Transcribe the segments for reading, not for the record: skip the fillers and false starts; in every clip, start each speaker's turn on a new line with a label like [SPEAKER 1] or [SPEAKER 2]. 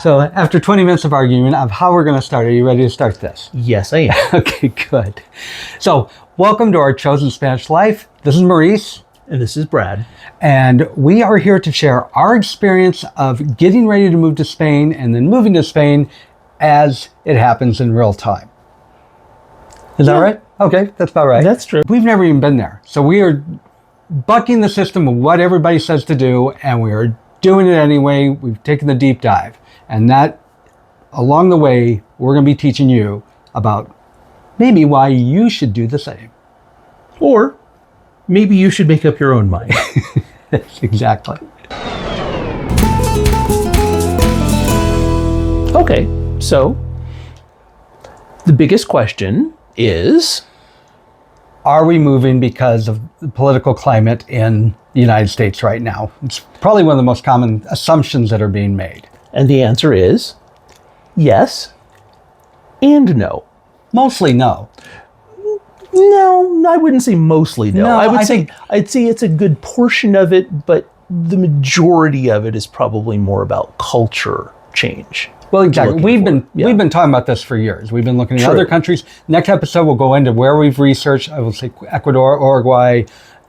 [SPEAKER 1] So after 20 minutes of argument of how we're going to start, are you ready to start this?
[SPEAKER 2] Yes, I am.
[SPEAKER 1] Okay, good. So welcome to our Chosen Spanish Life. This is Maurice.
[SPEAKER 2] And this is Brad.
[SPEAKER 1] And we are here to share our experience of getting ready to move to Spain and then moving to Spain as it happens in real time. Is that right? Okay, that's about right.
[SPEAKER 2] That's true.
[SPEAKER 1] We've never even been there. So we are bucking the system of what everybody says to do, and we are doing it anyway. We've taken the deep dive. And that, along the way, we're going to be teaching you about maybe why you should do the same.
[SPEAKER 2] Or maybe you should make up your own mind.
[SPEAKER 1] Exactly.
[SPEAKER 2] Okay, so the biggest question is...
[SPEAKER 1] Are we moving because of the political climate in the United States right now? It's probably one of the most common assumptions that are being made.
[SPEAKER 2] And the answer is yes and no.
[SPEAKER 1] Mostly no.
[SPEAKER 2] No, I wouldn't say mostly no.
[SPEAKER 1] No,
[SPEAKER 2] I'd say it's a good portion of it, but the majority of it is probably more about culture change.
[SPEAKER 1] Well, exactly. We've been talking about this for years. We've been looking at other countries. Next episode, we'll go into where we've researched. I will say Ecuador, Uruguay.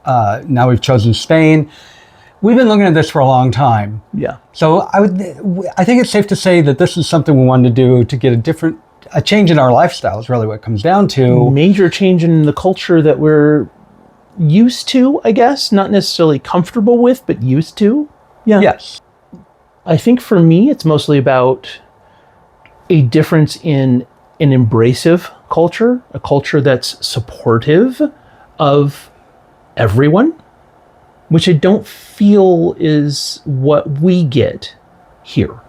[SPEAKER 1] Now we've chosen Spain. We've been looking at this for a long time.
[SPEAKER 2] Yeah.
[SPEAKER 1] So I think it's safe to say that this is something we wanted to do to get a change in our lifestyle is really what it comes down to.
[SPEAKER 2] Major change in the culture that we're used to, I guess. Not necessarily comfortable with, but used to. Yeah.
[SPEAKER 1] Yes.
[SPEAKER 2] I think for me, it's mostly about a difference in an embracive culture, a culture that's supportive of everyone, which I don't feel is what we get here.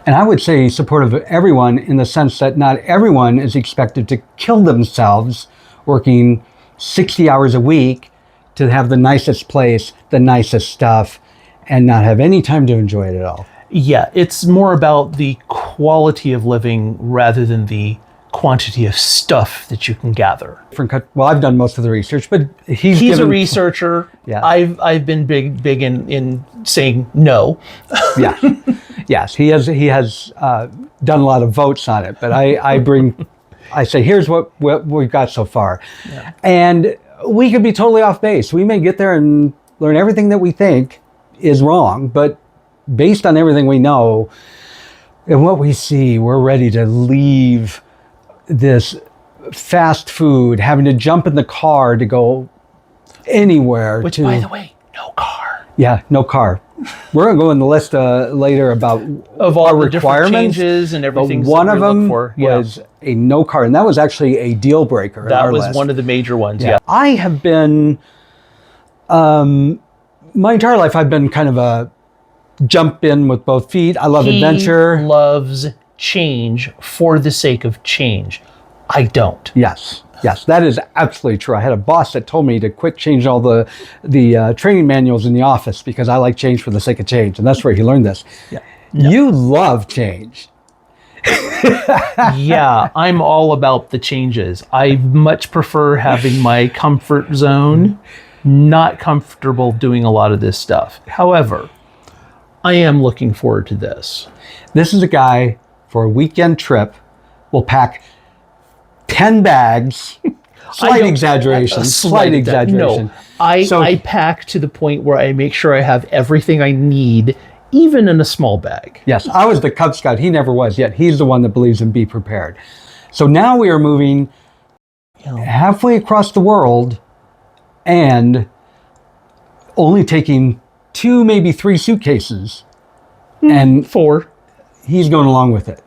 [SPEAKER 1] And I would say supportive of everyone in the sense that not everyone is expected to kill themselves working 60 hours a week to have the nicest place, the nicest stuff, and not have any time to enjoy it at all.
[SPEAKER 2] Yeah, it's more about the quality of living rather than the quantity of stuff that you can gather.
[SPEAKER 1] Well, I've done most of the research, but he's
[SPEAKER 2] a researcher.
[SPEAKER 1] Yeah.
[SPEAKER 2] I've been big in saying no.
[SPEAKER 1] Yeah. Yes, he has done a lot of votes on it, but I say here's what we've got so far. Yeah. And we could be totally off base. We may get there and learn everything that we think is wrong, but based on everything we know and what we see, we're ready to leave this fast food, having to jump in the car to go anywhere.
[SPEAKER 2] Which, by the way, no car.
[SPEAKER 1] Yeah, no car. We're going to go in the list later about
[SPEAKER 2] of all
[SPEAKER 1] our
[SPEAKER 2] the different
[SPEAKER 1] requirements,
[SPEAKER 2] changes and everything.
[SPEAKER 1] But one of them was a no car, and that was actually a deal breaker.
[SPEAKER 2] That was one of the major ones. Yeah.
[SPEAKER 1] I have been, my entire life, I've been kind of a jump in with both feet. I love adventure.
[SPEAKER 2] He loves change for the sake of change. I don't.
[SPEAKER 1] Yes, that is absolutely true. I had a boss that told me to quit changing all the training manuals in the office because I like change for the sake of change, and that's where he learned this. Yeah. No. You love change.
[SPEAKER 2] Yeah, I'm all about the changes. I much prefer having my comfort zone. Not comfortable doing a lot of this stuff. However, I am looking forward to this.
[SPEAKER 1] This is a guy for a weekend trip will pack 10 bags. Slight exaggeration.
[SPEAKER 2] No, I pack to the point where I make sure I have everything I need, even in a small bag.
[SPEAKER 1] Yes, I was the Cub Scout. He never was yet. He's the one that believes in be prepared. So now we are moving halfway across the world and only taking 2, maybe 3 suitcases. And
[SPEAKER 2] 4.
[SPEAKER 1] He's going along with it.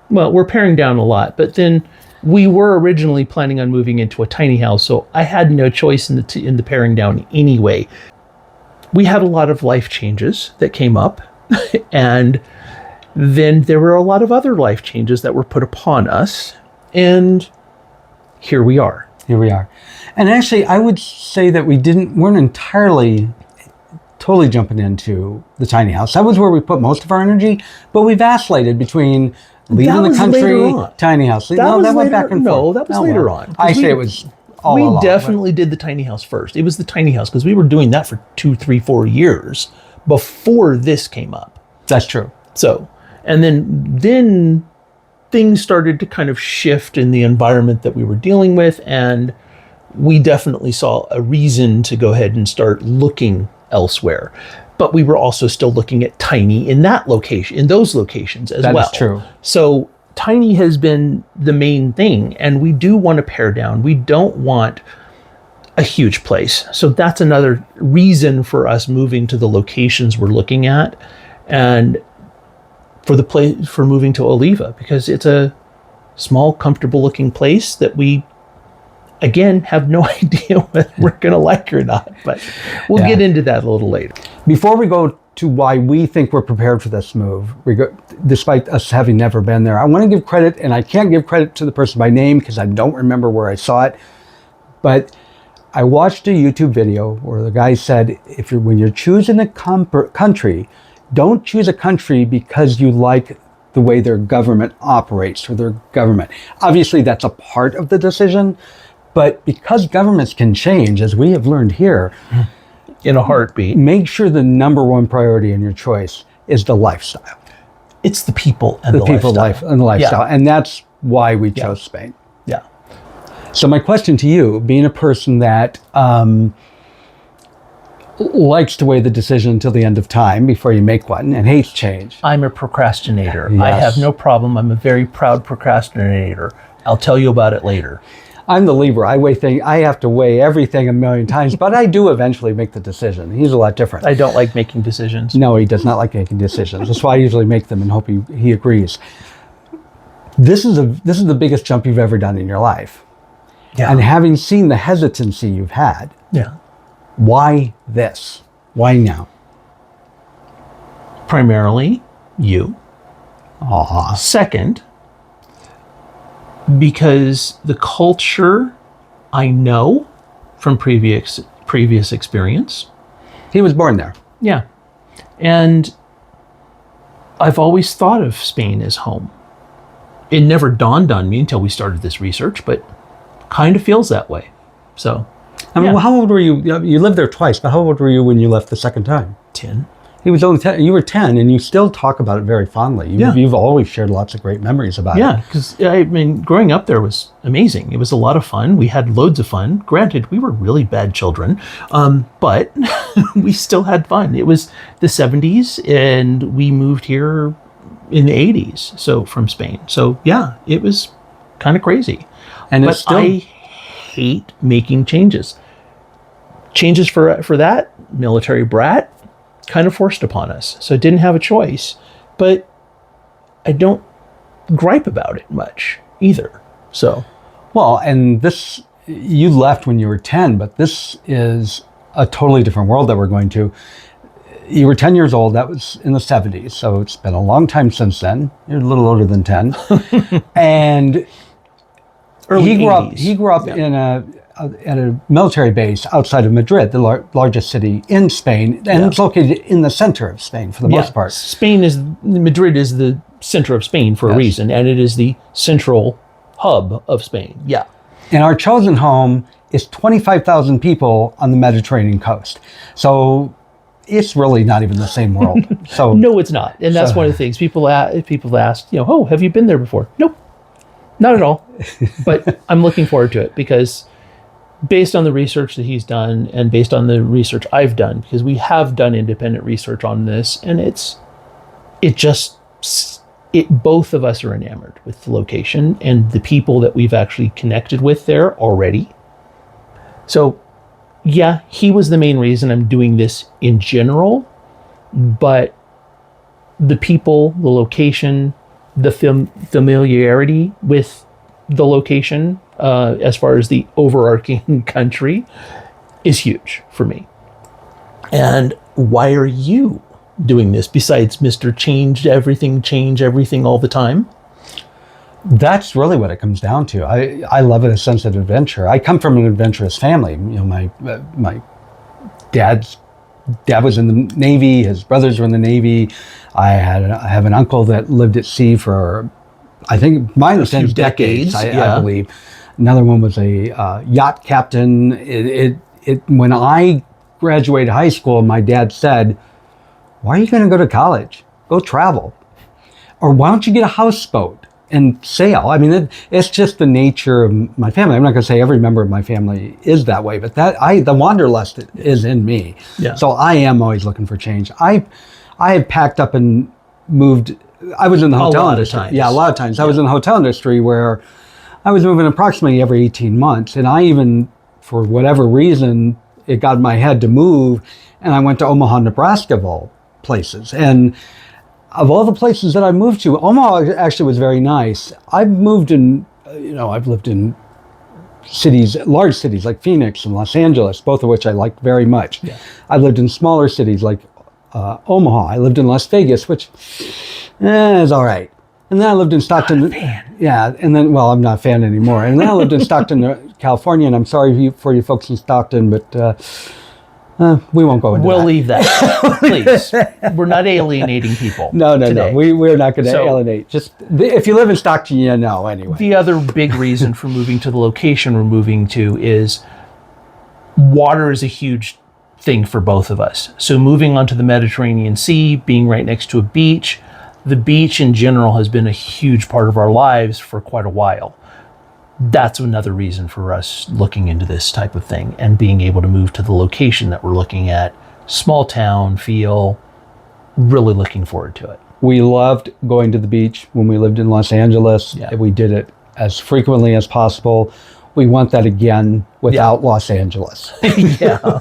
[SPEAKER 2] Well, we're paring down a lot, but then we were originally planning on moving into a tiny house, so I had no choice in the paring down anyway. We had a lot of life changes that came up, and then there were a lot of other life changes that were put upon us, and here we are. And actually, I would say that we weren't entirely totally jumping into the tiny house. That was where we put most of our energy, but we vacillated between leaving the country, tiny house. That went back and forth. No, that was later on.
[SPEAKER 1] I say it was all
[SPEAKER 2] we
[SPEAKER 1] along.
[SPEAKER 2] Definitely did the tiny house first. It was the tiny house because we were doing that for 2, 3, 4 years before this came up.
[SPEAKER 1] That's true.
[SPEAKER 2] So, and then things started to kind of shift in the environment that we were dealing with, and we definitely saw a reason to go ahead and start looking elsewhere. But we were also still looking at tiny in those locations as well.
[SPEAKER 1] That is true.
[SPEAKER 2] So tiny has been the main thing, and we do want to pare down. We don't want a huge place. So that's another reason for us moving to the locations we're looking at, and for moving to Oliva, because it's a small, comfortable looking place that we, again, have no idea whether we're going to like or not. But we'll get into that a little later.
[SPEAKER 1] Before we go to why we think we're prepared for this move, despite us having never been there, I want to give credit, and I can't give credit to the person by name because I don't remember where I saw it, but I watched a YouTube video where the guy said, when you're choosing a country, don't choose a country because you like the way their government operates or their government. Obviously, that's a part of the decision, but because governments can change, as we have learned here,
[SPEAKER 2] in a heartbeat,
[SPEAKER 1] make sure the number one priority in your choice is the lifestyle.
[SPEAKER 2] It's the people and the
[SPEAKER 1] people,
[SPEAKER 2] lifestyle.
[SPEAKER 1] and the lifestyle. Yeah. And that's why we chose Spain.
[SPEAKER 2] Yeah.
[SPEAKER 1] So my question to you, being a person that likes to weigh the decision until the end of time before you make one and hates change.
[SPEAKER 2] I'm a procrastinator.
[SPEAKER 1] Yes.
[SPEAKER 2] I have no problem. I'm a very proud procrastinator. I'll tell you about it later.
[SPEAKER 1] I'm the Libra. I have to weigh everything a million times, but I do eventually make the decision. He's a lot different.
[SPEAKER 2] I don't like making decisions.
[SPEAKER 1] No, he does not like making decisions. That's why I usually make them and hope he agrees. This is the biggest jump you've ever done in your life.
[SPEAKER 2] Yeah.
[SPEAKER 1] And having seen the hesitancy you've had,
[SPEAKER 2] yeah.
[SPEAKER 1] Why this? Why now?
[SPEAKER 2] Primarily, you.
[SPEAKER 1] Aww.
[SPEAKER 2] Second, because the culture I know from previous experience.
[SPEAKER 1] He was born there.
[SPEAKER 2] Yeah. And I've always thought of Spain as home. It never dawned on me until we started this research, but kind of feels that way. So,
[SPEAKER 1] I mean, how old were you? You lived there twice, but how old were you when you left the second time?
[SPEAKER 2] 10.
[SPEAKER 1] He was only 10. You were 10, and you still talk about it very fondly. You've always shared lots of great memories about it.
[SPEAKER 2] Yeah, because I mean, growing up there was amazing. It was a lot of fun. We had loads of fun. Granted, we were really bad children, but we still had fun. It was the 70s, and we moved here in the 80s, so from Spain. So yeah, it was kind of crazy.
[SPEAKER 1] And
[SPEAKER 2] but I hate making changes. Changes for that military brat, kind of forced upon us. So I didn't have a choice. But I don't gripe about it much either. So,
[SPEAKER 1] well, and this, you left when you were 10, but this is a totally different world that we're going to. You were 10 years old. That was in the 70s. So it's been a long time since then. You're a little older than 10. And he grew up in at a military base outside of Madrid, the largest city in Spain, and it's located in the center of Spain for the most part.
[SPEAKER 2] Madrid is the center of Spain for a reason, and it is the central hub of Spain. Yeah.
[SPEAKER 1] And our chosen home is 25,000 people on the Mediterranean coast. So it's really not even the same world. So
[SPEAKER 2] no, it's not. And that's one of the things people ask, oh, have you been there before? Nope. Not at all. But I'm looking forward to it because based on the research that he's done and based on the research I've done, because we have done independent research on this, and both of us are enamored with the location and the people that we've actually connected with there already. So yeah, he was the main reason I'm doing this in general, but the people, the location, the familiarity with the location, as far as the overarching country, is huge for me. And why are you doing this besides Mr. Change everything all the time?
[SPEAKER 1] That's really what it comes down to. I love a sense of adventure. I come from an adventurous family. My dad was in the Navy. His brothers were in the Navy. I have an uncle that lived at sea for, I think, my understanding, decades. I believe. Another one was a yacht captain. When I graduated high school, my dad said, "Why are you going to go to college?" Go travel. Or why don't you get a houseboat and sail? I mean, it's just the nature of my family. I'm not going to say every member of my family is that way, but the wanderlust is in me.
[SPEAKER 2] Yeah.
[SPEAKER 1] So I am always looking for change. I have packed up and moved. I was in the hotel industry. Yeah, a lot of times. I was in the hotel industry where I was moving approximately every 18 months. And I even, for whatever reason, it got in my head to move. And I went to Omaha, Nebraska, of all places. And of all the places that I moved to, Omaha actually was very nice. I've moved in, I've lived in cities, large cities like Phoenix and Los Angeles, both of which I like very much. Yeah. I've lived in smaller cities like Omaha. I lived in Las Vegas, which is all right. And then I lived in Stockton.
[SPEAKER 2] Not a fan.
[SPEAKER 1] Yeah, and then, well, I'm not a fan anymore. And then I lived in Stockton, California, and I'm sorry for you folks in Stockton, but we won't go into that.
[SPEAKER 2] We'll leave that, please. We're not alienating people.
[SPEAKER 1] No.
[SPEAKER 2] Today.
[SPEAKER 1] We're not going to alienate. Just if you live in Stockton, you know anyway.
[SPEAKER 2] The other big reason for moving to the location we're moving to is water is a huge thing for both of us. So moving onto the Mediterranean Sea, being right next to a beach, the beach in general has been a huge part of our lives for quite a while. That's another reason for us looking into this type of thing and being able to move to the location that we're looking at. Small town feel, really looking forward to it.
[SPEAKER 1] We loved going to the beach when we lived in Los Angeles. Yeah. We did it as frequently as possible. We want that again without Los Angeles.
[SPEAKER 2] Yeah.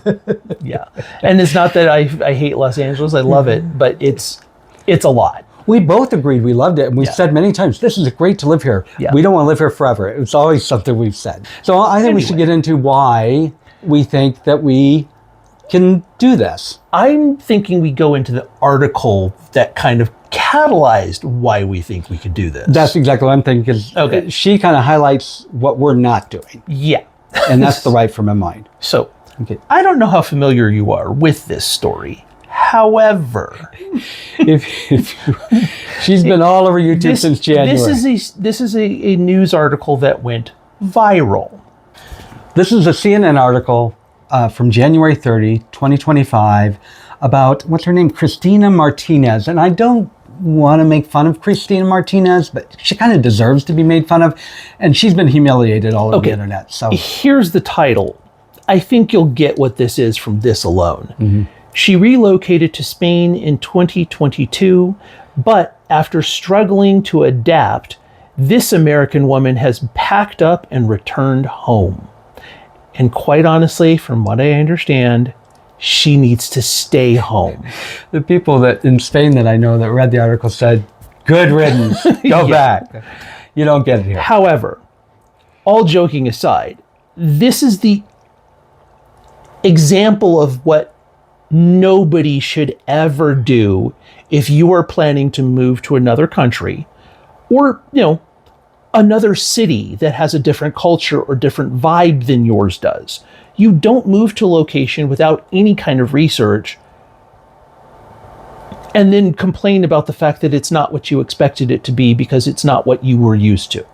[SPEAKER 2] And it's not that I hate Los Angeles. I love it, but it's a lot.
[SPEAKER 1] We both agreed we loved it, and we've said many times, this is great to live here. Yeah. We don't want to live here forever. It's always something we've said. So I think we should get into why we think that we can do this.
[SPEAKER 2] I'm thinking we go into the article that kind of catalyzed why we think we could do this.
[SPEAKER 1] That's exactly what I'm thinking, because she kind of highlights what we're not doing.
[SPEAKER 2] Yeah.
[SPEAKER 1] And that's the right frame of mind.
[SPEAKER 2] So, I don't know how familiar you are with this story. However,
[SPEAKER 1] she's been all over YouTube since January.
[SPEAKER 2] This is a news article that went viral.
[SPEAKER 1] This is a CNN article from January 30, 2025, about, what's her name? Christina Martinez. And I don't want to make fun of Christina Martinez, but she kind of deserves to be made fun of. And she's been humiliated all over the internet. So
[SPEAKER 2] here's the title. I think you'll get what this is from this alone. Mm-hmm. She relocated to Spain in 2022, but after struggling to adapt, this American woman has packed up and returned home. And quite honestly, from what I understand, she needs to stay home.
[SPEAKER 1] The people that in Spain that I know that read the article said, good riddance, go back. You don't get it here.
[SPEAKER 2] However, all joking aside, this is the example of what nobody should ever do if you are planning to move to another country or, another city that has a different culture or different vibe than yours does. You don't move to a location without any kind of research and then complain about the fact that it's not what you expected it to be because it's not what you were used to.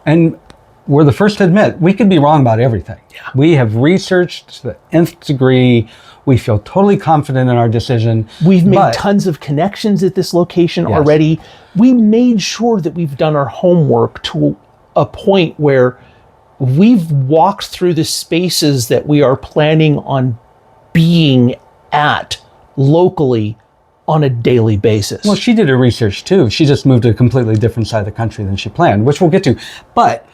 [SPEAKER 1] And we're the first to admit we could be wrong about everything. Yeah. We have researched to the nth degree. We feel totally confident in our decision.
[SPEAKER 2] We've made tons of connections at this location already. We made sure that we've done our homework to a point where we've walked through the spaces that we are planning on being at locally on a daily basis.
[SPEAKER 1] Well, she did her research too. She just moved to a completely different side of the country than she planned, which we'll get to. But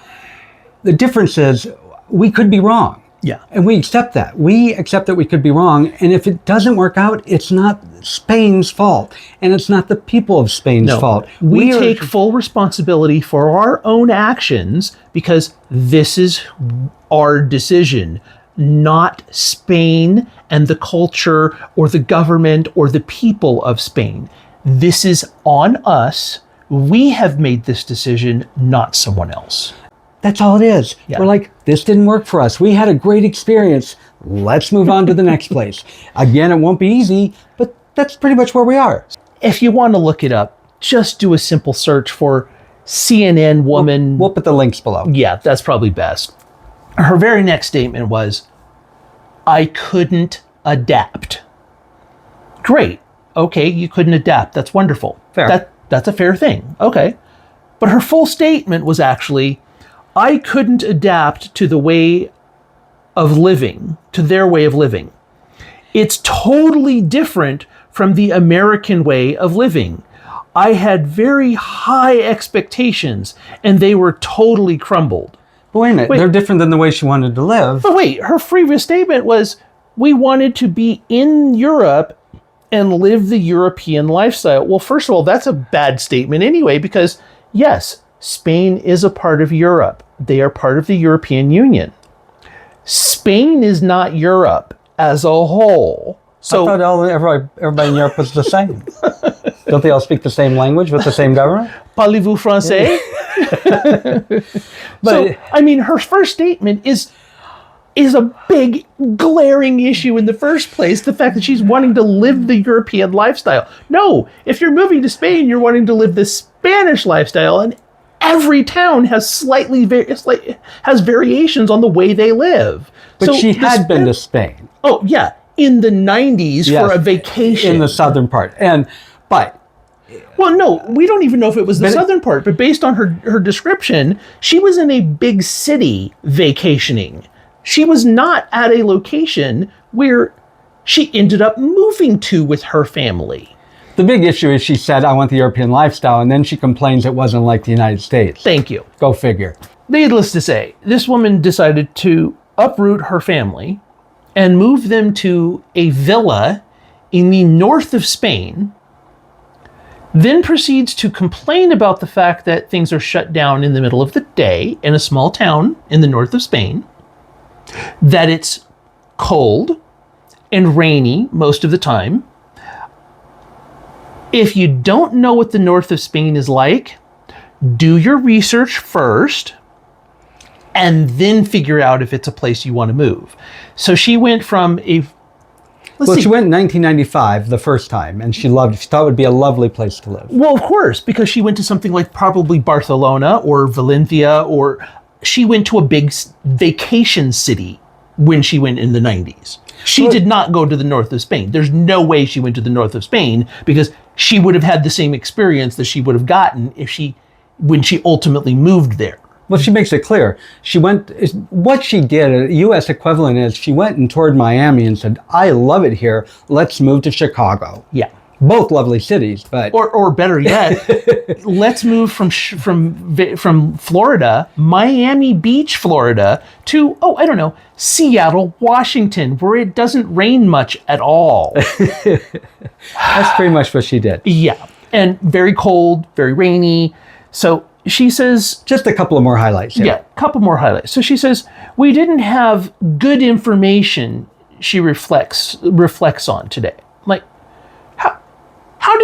[SPEAKER 1] the difference is we could be wrong.
[SPEAKER 2] Yeah.
[SPEAKER 1] And we accept that. We accept that we could be wrong. And if it doesn't work out, it's not Spain's fault. And it's not the people of Spain's fault.
[SPEAKER 2] We take full responsibility for our own actions because this is our decision, not Spain and the culture or the government or the people of Spain. This is on us. We have made this decision, not someone else.
[SPEAKER 1] That's all it is. Yeah. We're like, this didn't work for us. We had a great experience. Let's move on to the next place. Again, it won't be easy, but that's pretty much where we are.
[SPEAKER 2] If you want to look it up, just do a simple search for CNN woman.
[SPEAKER 1] We'll put the links below.
[SPEAKER 2] Yeah, that's probably best. Her very next statement was, I couldn't adapt. Great. Okay, you couldn't adapt. That's wonderful.
[SPEAKER 1] Fair.
[SPEAKER 2] That's a fair thing. Okay. But her full statement was actually, I couldn't adapt to the way of living, to their way of living. It's totally different from the American way of living. I had very high expectations, and they were totally crumbled.
[SPEAKER 1] But wait a minute, they're different than the way she wanted to live.
[SPEAKER 2] But wait, her previous statement was, we wanted to be in Europe and live the European lifestyle. Well, first of all, that's a bad statement anyway, because yes, Spain is a part of Europe. They are part of the European Union. Spain is not Europe as a whole. So
[SPEAKER 1] I thought everybody in Europe was the same. Don't they all speak the same language with the same government?
[SPEAKER 2] Parlez-vous français?
[SPEAKER 1] But
[SPEAKER 2] So, I mean, her first statement is a big glaring issue in the first place. The fact that she's wanting to live the European lifestyle. No, if you're moving to Spain, you're wanting to live the Spanish lifestyle, and every town has has variations on the way they live.
[SPEAKER 1] but
[SPEAKER 2] So
[SPEAKER 1] she
[SPEAKER 2] the
[SPEAKER 1] had been to Spain.
[SPEAKER 2] Oh yeah, in the 90s for
[SPEAKER 1] Yes,
[SPEAKER 2] a vacation.
[SPEAKER 1] in the southern part. But
[SPEAKER 2] Well, no, we don't even know if it was the southern part, but based on her description, she was in a big city vacationing. She was not at a location where she ended up moving to with her family.
[SPEAKER 1] the big issue is she said, I want the European lifestyle, and then she complains it wasn't like the United States.
[SPEAKER 2] Thank you.
[SPEAKER 1] Go figure.
[SPEAKER 2] Needless to say, this woman decided to uproot her family and move them to a villa in the north of Spain, then proceeds to complain about the fact that things are shut down in the middle of the day in a small town in the north of Spain, that it's cold and rainy most of the time. If you don't know what the north of Spain is like, do your research first and then figure out if it's a place you want to move. So she went from a...
[SPEAKER 1] She went in 1995 the first time, and she thought it would be a lovely place to live.
[SPEAKER 2] Well, of course, because she went to something like probably Barcelona or Valencia, or she went to a big vacation city when she went in the 90s. She did not go to the north of Spain. There's no way she went to the north of Spain, because she would have had the same experience that she would have gotten when she ultimately moved there.
[SPEAKER 1] Well, she makes it clear. What she did, a U.S. equivalent is, she went and toured Miami and said, I love it here. Let's move to Chicago.
[SPEAKER 2] Yeah.
[SPEAKER 1] Both lovely cities, but...
[SPEAKER 2] Or better yet, let's move from Florida, Miami Beach, Florida, to, I don't know, Seattle, Washington, where it doesn't rain much at all.
[SPEAKER 1] That's pretty much what she did.
[SPEAKER 2] Yeah. And very cold, very rainy. So she says...
[SPEAKER 1] Just a couple of more highlights here.
[SPEAKER 2] Yeah, a couple more highlights. So she says, we didn't have good information, she reflects on today. Like, how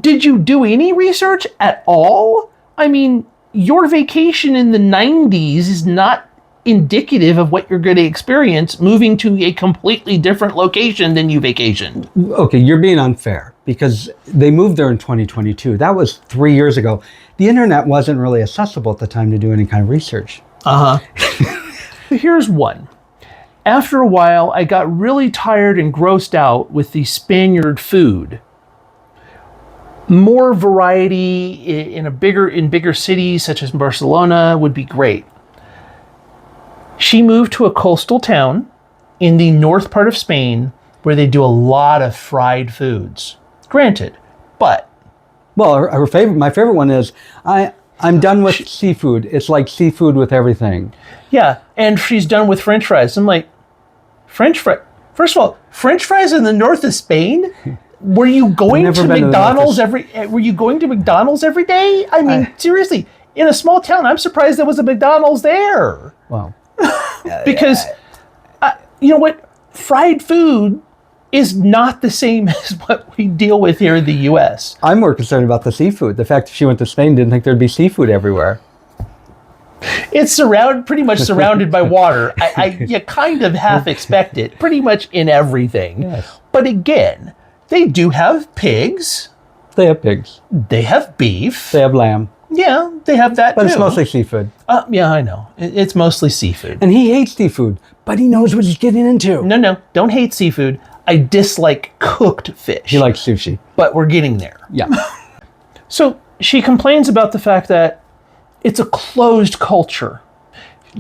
[SPEAKER 2] did you do any research at all? I mean, your vacation in the 90s is not indicative of what you're going to experience moving to a completely different location than you vacationed.
[SPEAKER 1] Okay, you're being unfair, because they moved there in 2022. That was 3 years ago. The internet wasn't really accessible at the time to do any kind of research.
[SPEAKER 2] Here's one. After a while, I got really tired and grossed out with the Spaniard food. More variety in bigger cities such as Barcelona would be great. She moved to a coastal town in the north part of Spain where they do a lot of fried foods. Granted, but...
[SPEAKER 1] Well, my favorite one is, I'm done with seafood. It's like seafood with everything.
[SPEAKER 2] Yeah, and she's done with French fries. I'm like, French fries? First of all, French fries in the north of Spain? Were you going to McDonald's Were you going to McDonald's every day? I mean, seriously, in a small town, I'm surprised there was a McDonald's there.
[SPEAKER 1] Well,
[SPEAKER 2] because you know what? Fried food is not the same as what we deal with here in the U.S.
[SPEAKER 1] I'm more concerned about the seafood. The fact that she went to Spain, didn't think there'd be seafood everywhere.
[SPEAKER 2] It's pretty much surrounded by water. You kind of half expect it, pretty much in everything.
[SPEAKER 1] Yes.
[SPEAKER 2] But again, they do have pigs.
[SPEAKER 1] They have pigs.
[SPEAKER 2] They have beef.
[SPEAKER 1] They have lamb.
[SPEAKER 2] Yeah, they have that
[SPEAKER 1] But
[SPEAKER 2] too.
[SPEAKER 1] it's mostly seafood.
[SPEAKER 2] Yeah, I know. It's mostly seafood.
[SPEAKER 1] And he hates seafood, but he knows what he's getting into.
[SPEAKER 2] No, don't hate seafood. I dislike cooked fish.
[SPEAKER 1] He likes sushi.
[SPEAKER 2] But we're getting there.
[SPEAKER 1] Yeah.
[SPEAKER 2] So she complains about the fact that it's a closed culture.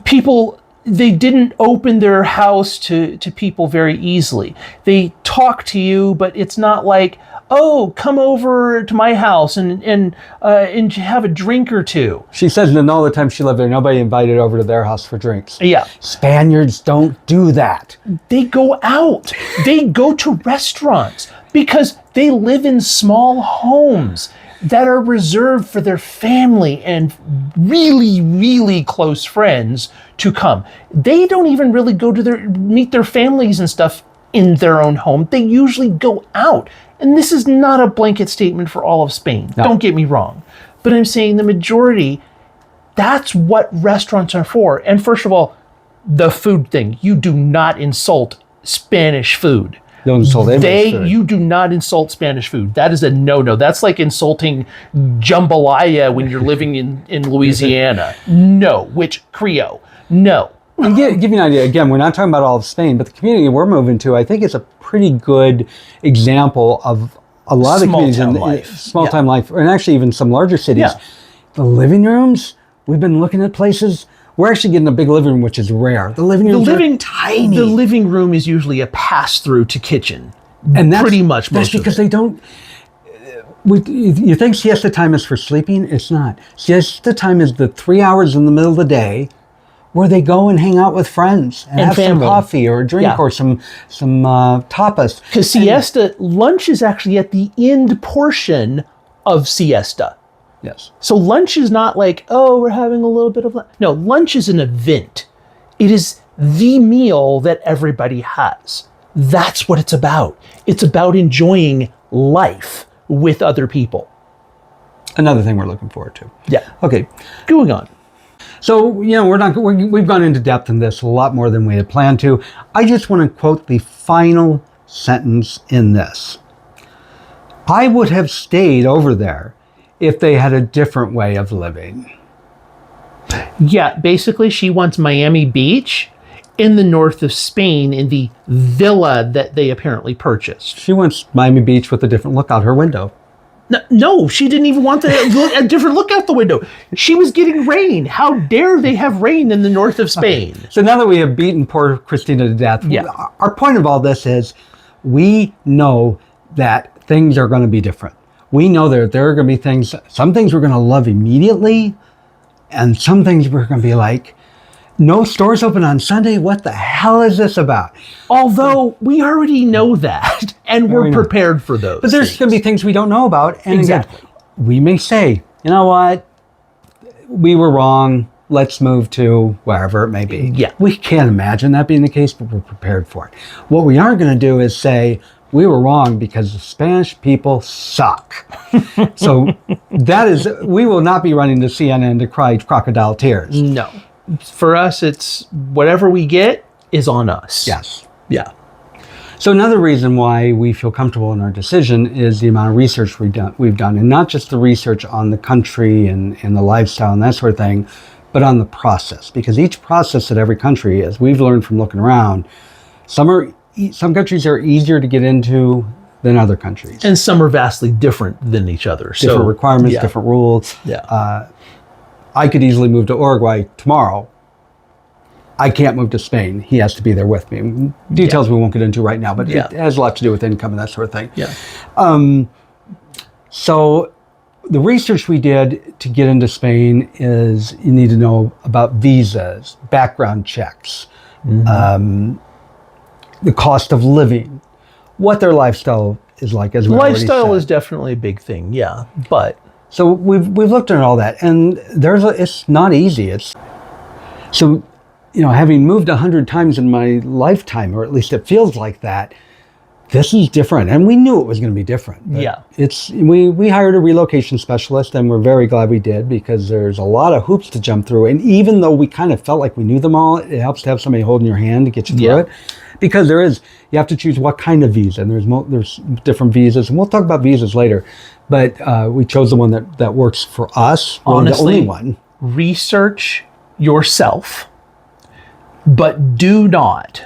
[SPEAKER 2] People, they didn't open their house to people very easily. They talk to you, but it's not like, oh, come over to my house and have a drink or two.
[SPEAKER 1] She says that all the time she lived there, nobody invited over to their house for drinks.
[SPEAKER 2] Yeah.
[SPEAKER 1] Spaniards don't do that.
[SPEAKER 2] They go out. They go to restaurants because they live in small homes that are reserved for their family and really, really close friends to come. They don't even really go to meet their families and stuff in their own home. They usually go out. And this is not a blanket statement for all of Spain. No. Don't get me wrong. But I'm saying the majority, that's what restaurants are for. And first of all, the food thing. You do not insult Spanish food.
[SPEAKER 1] Don't insult anybody's food.
[SPEAKER 2] You do not insult Spanish food. That is a no-no. That's like insulting jambalaya when you're living in Louisiana. No. Which Creole. No.
[SPEAKER 1] To give you an idea, again, we're not talking about all of Spain, but the community we're moving to, I think, is a pretty good example of a lot of the communities in small-time life, and actually even some larger cities.
[SPEAKER 2] Yeah.
[SPEAKER 1] The living rooms, we've been looking at places. We're actually getting a big living room, which is rare. The living rooms are tiny.
[SPEAKER 2] The living room is usually a pass-through to kitchen.
[SPEAKER 1] And that's
[SPEAKER 2] pretty much most
[SPEAKER 1] that's because they don't... you think siesta time is for sleeping? It's not. Siesta time is the 3 hours in the middle of the day where they go and hang out with friends and have
[SPEAKER 2] family.
[SPEAKER 1] Some coffee or a drink or some tapas.
[SPEAKER 2] Because siesta, lunch is actually at the end portion of siesta.
[SPEAKER 1] Yes.
[SPEAKER 2] So lunch is not like, oh, we're having a little bit of lunch. No, lunch is an event. It is the meal that everybody has. That's what it's about. It's about enjoying life with other people.
[SPEAKER 1] Another thing we're looking forward to.
[SPEAKER 2] Yeah.
[SPEAKER 1] Okay.
[SPEAKER 2] Going on.
[SPEAKER 1] So, we've gone into depth in this a lot more than we had planned to. I just want to quote the final sentence in this. I would have stayed over there if they had a different way of living.
[SPEAKER 2] Yeah, basically she wants Miami Beach in the north of Spain in the villa that they apparently purchased.
[SPEAKER 1] She wants Miami Beach with a different look out her window.
[SPEAKER 2] No, she didn't even want a different look out the window. She was getting rain. How dare they have rain in the north of Spain?
[SPEAKER 1] Okay. So now that we have beaten poor Christina to death, our point of all this is we know that things are going to be different. We know that there are going to be things, some things we're going to love immediately, and some things we're going to be like, no stores open on Sunday? What the hell is this about?
[SPEAKER 2] Although we already know that, and we're prepared for those.
[SPEAKER 1] But there's going to be things we don't know about. And
[SPEAKER 2] exactly.
[SPEAKER 1] Again, we may say, you know what? We were wrong. Let's move to wherever it may be.
[SPEAKER 2] Yeah.
[SPEAKER 1] We can't imagine that being the case, but we're prepared for it. What we aren't going to do is say, we were wrong because the Spanish people suck. So we will not be running to CNN to cry crocodile tears.
[SPEAKER 2] No. For us, it's whatever we get is on us.
[SPEAKER 1] Yes.
[SPEAKER 2] Yeah.
[SPEAKER 1] So another reason why we feel comfortable in our decision is the amount of research we've done, and not just the research on the country and the lifestyle and that sort of thing, but on the process. Because each process that every country is, we've learned from looking around, some countries are easier to get into than other countries.
[SPEAKER 2] And some are vastly different than each other.
[SPEAKER 1] Different requirements, different rules.
[SPEAKER 2] Yeah.
[SPEAKER 1] I could easily move to Uruguay tomorrow. I can't move to Spain. He has to be there with me. Details we won't get into right now, but it has a lot to do with income and that sort of thing.
[SPEAKER 2] Yeah.
[SPEAKER 1] So the research we did to get into Spain is you need to know about visas, background checks, the cost of living, what their lifestyle is like. As we
[SPEAKER 2] lifestyle is definitely a big thing, yeah. But
[SPEAKER 1] so we've looked at all that, and it's not easy. Having moved 100 times in my lifetime, or at least it feels like that, this is different, and we knew it was going to be different.
[SPEAKER 2] Yeah.
[SPEAKER 1] We hired a relocation specialist, and we're very glad we did, because there's a lot of hoops to jump through. And even though we kind of felt like we knew them all, it helps to have somebody holding your hand to get you through it, because you have to choose what kind of visa, and there's different visas, and we'll talk about visas later. But we chose the one that works for us.
[SPEAKER 2] Honestly,
[SPEAKER 1] the only one.
[SPEAKER 2] Research yourself, but do not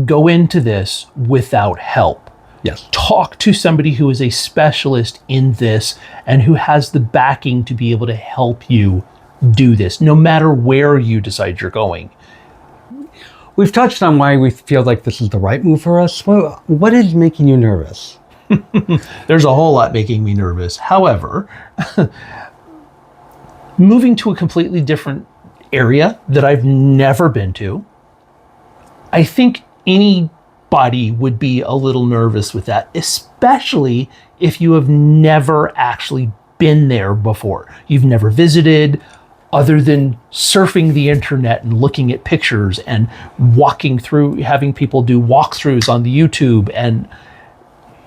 [SPEAKER 2] go into this without help.
[SPEAKER 1] Yes.
[SPEAKER 2] Talk to somebody who is a specialist in this and who has the backing to be able to help you do this, no matter where you decide you're going.
[SPEAKER 1] We've touched on why we feel like this is the right move for us. Well, what is making you nervous?
[SPEAKER 2] There's a whole lot making me nervous. However, moving to a completely different area that I've never been to, I think anybody would be a little nervous with that, especially if you have never actually been there before. You've never visited, other than surfing the internet and looking at pictures and walking through, having people do walkthroughs on the YouTube. And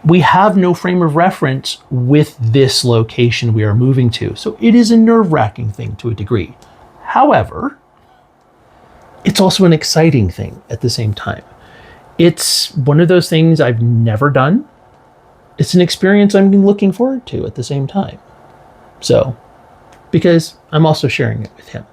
[SPEAKER 2] we have no frame of reference with this location we are moving to. So it is a nerve-wracking thing to a degree. However, it's also an exciting thing at the same time. It's one of those things I've never done. It's an experience I'm looking forward to at the same time. So, because I'm also sharing it with him.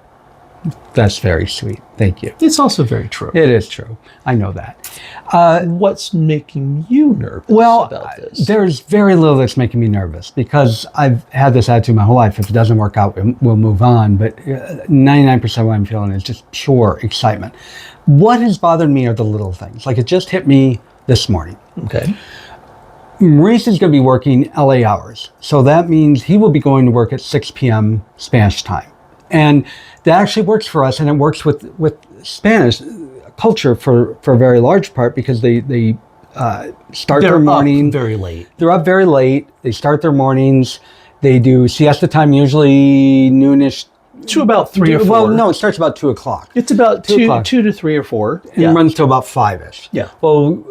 [SPEAKER 1] That's very sweet. Thank you.
[SPEAKER 2] It's also very true.
[SPEAKER 1] It is true. I know that.
[SPEAKER 2] What's making you nervous about this?
[SPEAKER 1] There's very little that's making me nervous because I've had this attitude my whole life. If it doesn't work out, we'll move on. But 99% of what I'm feeling is just pure excitement. What has bothered me are the little things. Like it just hit me this morning.
[SPEAKER 2] Okay.
[SPEAKER 1] Maurice is going to be working LA hours. So that means he will be going to work at 6 p.m. Spanish time. And that actually works for us, and it works with Spanish culture for a very large part because they start their morning.
[SPEAKER 2] They're up very late.
[SPEAKER 1] They're up very late. They start their mornings. They do siesta time, usually noonish.
[SPEAKER 2] To about 3 or 4.
[SPEAKER 1] Well, no, it starts about 2 o'clock.
[SPEAKER 2] It's about 2 to 3 or 4.
[SPEAKER 1] And runs to about 5-ish.
[SPEAKER 2] Yeah.
[SPEAKER 1] Well,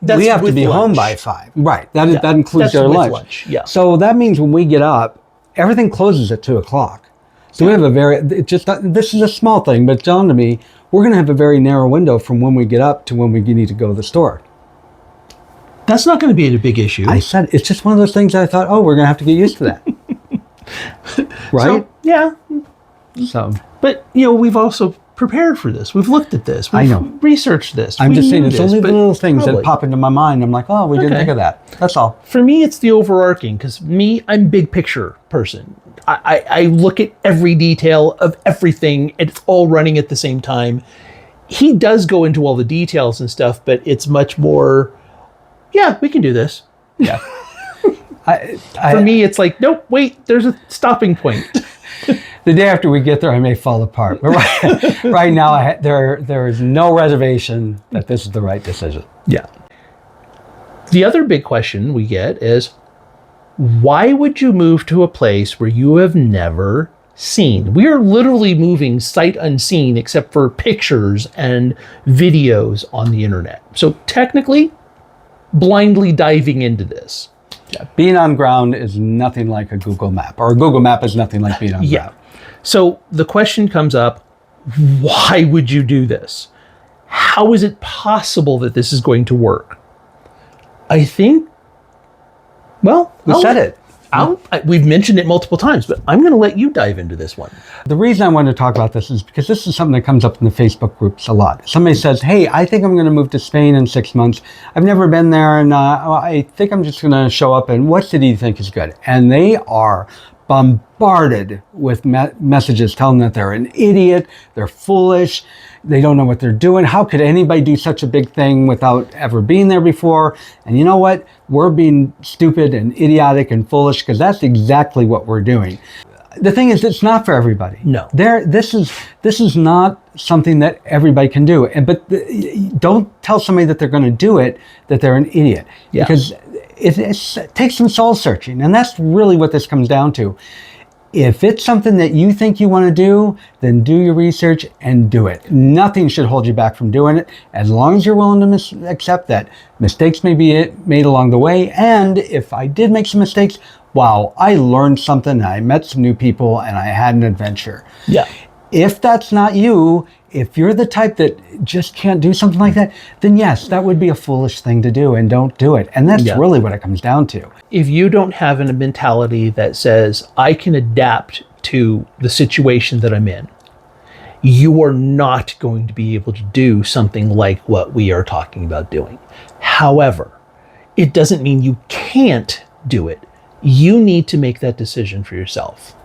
[SPEAKER 1] we have to be home by 5. Right. That includes their lunch.
[SPEAKER 2] Yeah.
[SPEAKER 1] So that means when we get up, everything closes at 2 o'clock. So we have this is a small thing, but it dawned to me, we're going to have a very narrow window from when we get up to when we need to go to the store.
[SPEAKER 2] That's not going to be a big issue.
[SPEAKER 1] I said, it's just one of those things that I thought, we're going to have to get used to that. Right?
[SPEAKER 2] So, yeah.
[SPEAKER 1] So,
[SPEAKER 2] but, we've also prepared for this. We've looked at this. We've researched this.
[SPEAKER 1] I'm just saying, it's only the little things that pop into my mind. I'm like, we didn't think of that. That's all.
[SPEAKER 2] For me, it's the overarching, because I'm a big picture person. I look at every detail of everything, and it's all running at the same time. He does go into all the details and stuff, but it's much more, we can do this.
[SPEAKER 1] Yeah.
[SPEAKER 2] For me, it's like, nope, wait, there's a stopping point.
[SPEAKER 1] The day after we get there, I may fall apart. But right now, there is no reservation that this is the right decision.
[SPEAKER 2] Yeah. The other big question we get is, why would you move to a place where you have never seen? We are literally moving sight unseen except for pictures and videos on the internet. So technically, blindly diving into this.
[SPEAKER 1] Yeah, being on ground is nothing like a Google map, or a Google map is nothing like being on ground.
[SPEAKER 2] So the question comes up, why would you do this? How is it possible that this is going to work? I think,
[SPEAKER 1] we said it.
[SPEAKER 2] We've mentioned it multiple times, but I'm going to let you dive into this one.
[SPEAKER 1] The reason I wanted to talk about this is because this is something that comes up in the Facebook groups a lot. Somebody says, hey, I think I'm going to move to Spain in 6 months. I've never been there, and I think I'm just going to show up, and what city do you think is good? And they are bombarded with messages telling them that they're an idiot, they're foolish, they don't know what they're doing. How could anybody do such a big thing without ever being there before? And you know what? We're being stupid and idiotic and foolish because that's exactly what we're doing. The thing is, it's not for everybody.
[SPEAKER 2] No.
[SPEAKER 1] This is not something that everybody can do. But don't tell somebody that they're going to do it that they're an idiot.
[SPEAKER 2] Yeah.
[SPEAKER 1] Because it takes some soul searching, and that's really what this comes down to. If it's something that you think you want to do, then do your research and do it. Nothing should hold you back from doing it, as long as you're willing to accept that mistakes may be made along the way. And if I did make some mistakes, wow, I learned something, I met some new people, and I had an adventure.
[SPEAKER 2] Yeah.
[SPEAKER 1] If that's not you, if you're the type that just can't do something like that, then yes, that would be a foolish thing to do, and don't do it. And that's really what it comes down to.
[SPEAKER 2] If you don't have a mentality that says, I can adapt to the situation that I'm in, you are not going to be able to do something like what we are talking about doing. However, it doesn't mean you can't do it. You need to make that decision for yourself.